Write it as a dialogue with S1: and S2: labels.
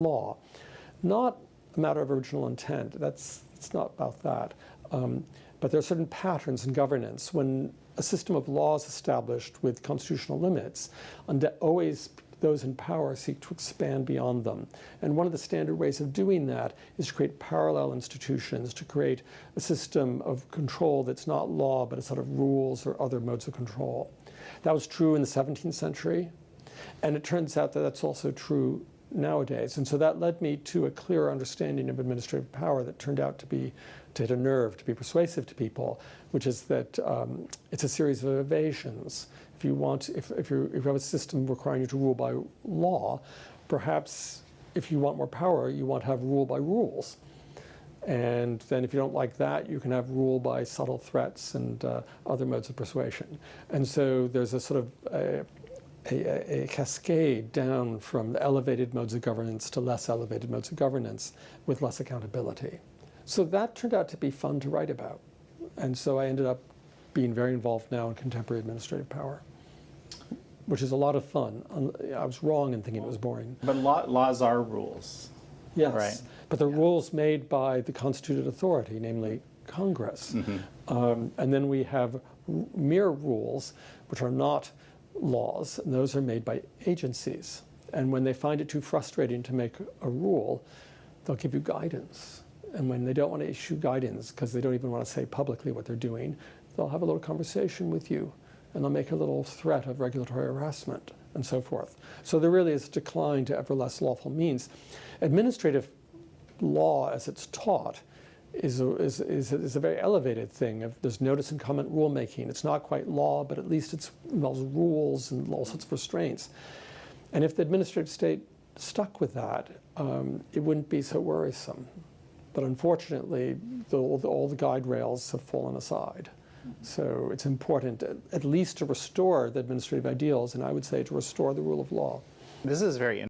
S1: law. Not a matter of original intent. It's not about that. But there are certain patterns in governance. When a system of law is established with constitutional limits, always those in power seek to expand beyond them. And one of the standard ways of doing that is to create parallel institutions, to create a system of control that's not law, but a set of rules or other modes of control. That was true in the 17th century, and it turns out that that's also true nowadays. And so that led me to a clearer understanding of administrative power that turned out to hit a nerve, to be persuasive to people, which is that it's a series of evasions. If you have a system requiring you to rule by law, perhaps if you want more power, you want to have rule by rules. And then if you don't like that, you can have rule by subtle threats and other modes of persuasion. And so there's a sort of a cascade down from the elevated modes of governance to less elevated modes of governance with less accountability. So that turned out to be fun to write about. And so I ended up being very involved now in contemporary administrative power, which is a lot of fun. I was wrong in thinking it was boring.
S2: But laws are rules.
S1: Yes,
S2: right.
S1: But the rules made by the constituted authority, namely Congress. Mm-hmm. And then we have mere rules, which are not laws, and those are made by agencies. And when they find it too frustrating to make a rule, they'll give you guidance. And when they don't want to issue guidance, because they don't even want to say publicly what they're doing, they'll have a little conversation with you, and they'll make a little threat of regulatory harassment, and so forth. So there really is a decline to ever less lawful means. Administrative law, as it's taught, is a very elevated thing. There's notice and comment rulemaking. It's not quite law, but at least it involves rules and all sorts of restraints. And if the administrative state stuck with that, it wouldn't be so worrisome. But unfortunately, all the guide rails have fallen aside. So it's important at least to restore the administrative ideals, and I would say to restore the rule of law.
S2: This is very interesting.